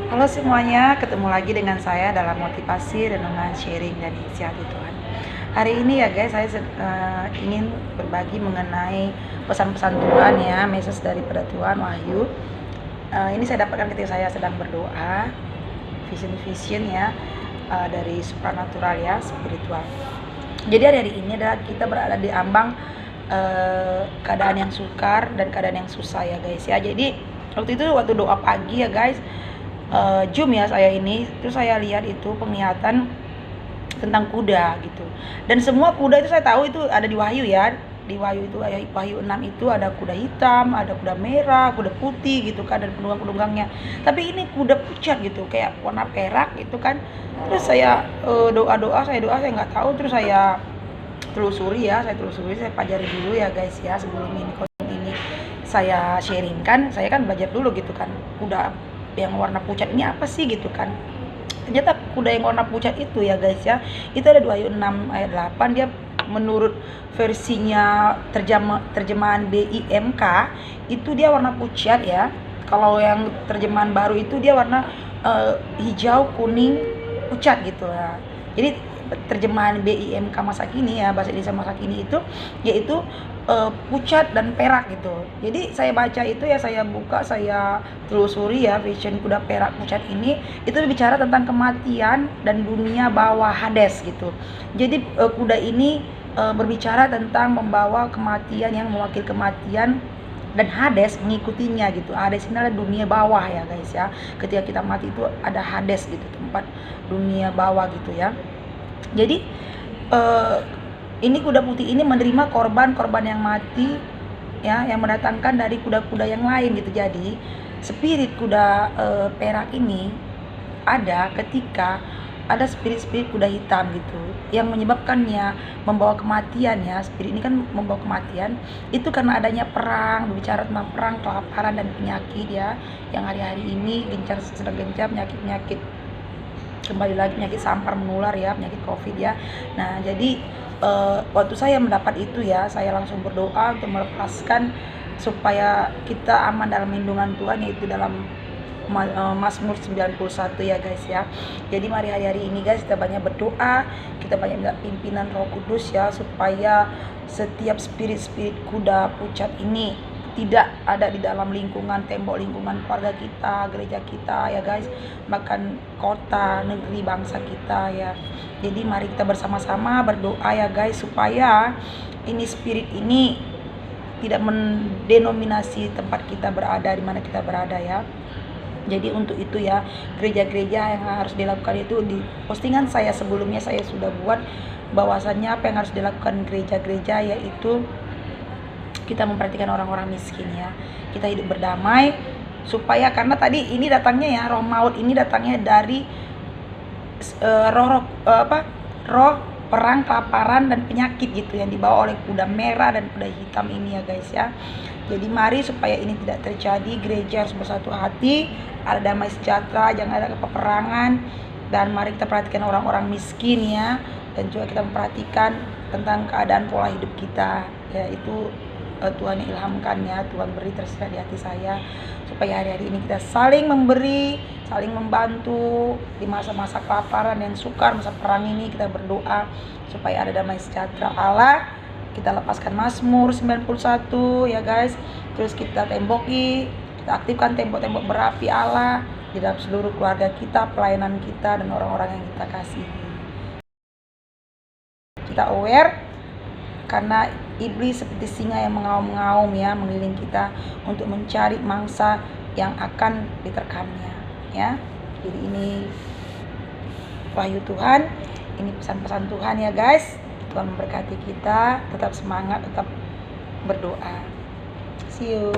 Halo semuanya, ketemu lagi dengan saya dalam motivasi, renungan, sharing, dan isi hati Tuhan. Hari ini ya guys, saya ingin berbagi mengenai pesan-pesan Tuhan ya, message daripada Tuhan, Wahyu. Ini saya dapatkan ketika saya sedang berdoa, vision ya, dari supranatural ya, spiritual. Jadi hari ini adalah kita berada di ambang keadaan yang sukar dan keadaan yang susah ya guys ya. Jadi waktu doa pagi ya guys, Zoom ya saya ini, terus saya lihat itu penglihatan tentang kuda gitu. Dan semua kuda itu saya tahu itu ada di Wahyu ya. Di Wahyu itu Wahyu 6 itu ada kuda hitam, ada kuda merah, kuda putih gitu kan, dan penunggang-penunggangnya. Tapi ini kuda pucat gitu, kayak warna perak gitu kan. Terus saya saya nggak tahu, terus saya telusuri, saya pelajari dulu ya guys ya, sebelum ini saya sharingkan. Saya kan belajar dulu gitu kan, kuda yang warna pucat ini apa sih gitu kan. Ternyata kuda yang warna pucat itu ya guys ya, itu ada 26 ayat 8, dia menurut versinya terjemahan BIMK itu dia warna pucat ya. Kalau yang terjemahan baru itu dia warna hijau kuning pucat gitu ya. Jadi terjemahan BIMK masa kini ya, bahasa Indonesia masa kini itu yaitu pucat dan perak gitu. Jadi saya baca itu ya, saya buka, saya telusuri ya, vision kuda perak pucat ini itu bicara tentang kematian dan dunia bawah Hades gitu. Jadi kuda ini berbicara tentang membawa kematian, yang mewakili kematian, dan Hades mengikutinya gitu. Hades ini adalah dunia bawah ya guys ya. Ketika kita mati itu ada Hades gitu, tempat dunia bawah gitu ya. Jadi ini kuda putih ini menerima korban yang mati ya, yang mendatangkan dari kuda-kuda yang lain gitu. Jadi spirit kuda perak ini ada ketika ada spirit kuda hitam gitu, yang menyebabkannya membawa kematian ya. Spirit ini kan membawa kematian itu karena adanya perang, berbicara tentang perang, kelaparan, dan penyakit ya, yang hari-hari ini sedang gencar penyakit kembali lagi, penyakit sampar menular ya, penyakit COVID ya. Nah jadi waktu saya mendapat itu ya, saya langsung berdoa untuk melepaskan supaya kita aman dalam lindungan Tuhan, yaitu dalam Mazmur 91 ya guys ya. Jadi mari hari ini guys, kita banyak berdoa, kita banyak minta pimpinan Roh Kudus ya, supaya setiap spirit kuda pucat ini tidak ada di dalam tembok lingkungan keluarga kita, gereja kita ya guys, bahkan kota, negeri, bangsa kita ya. Jadi mari kita bersama-sama berdoa ya guys, supaya ini spirit ini tidak mendenominasi tempat kita berada, di mana kita berada ya. Jadi untuk itu ya, gereja-gereja yang harus dilakukan itu, di postingan saya sebelumnya saya sudah buat bahwasannya apa yang harus dilakukan gereja-gereja, yaitu kita memperhatikan orang-orang miskin ya. Kita hidup berdamai, supaya karena tadi ini datangnya ya, roh maut ini datangnya dari roh perang, kelaparan, dan penyakit gitu, yang dibawa oleh kuda merah dan kuda hitam ini ya guys ya. Jadi mari supaya ini tidak terjadi, gereja harus bersatu hati, ada damai sejahtera, jangan ada peperangan. Dan mari kita perhatikan orang-orang miskin ya, dan juga kita memperhatikan tentang keadaan pola hidup kita ya. Itu Tuhan ilhamkan ya, Tuhan beri tersirat di hati saya, supaya hari-hari ini kita saling memberi, saling membantu di masa-masa kelaparan dan sukar, masa perang ini. Kita berdoa supaya ada damai sejahtera Allah. Kita lepaskan Mazmur 91 ya guys. Terus kita aktifkan tembok-tembok berapi Allah di dalam seluruh keluarga kita, pelayanan kita, dan orang-orang yang kita kasihi. Kita aware karena iblis seperti singa yang mengaum-ngaum ya, mengelilingi kita untuk mencari mangsa yang akan diterkamnya ya. Jadi ini wahyu Tuhan, ini pesan-pesan Tuhan ya guys. Tuhan memberkati kita, tetap semangat, tetap berdoa. See you.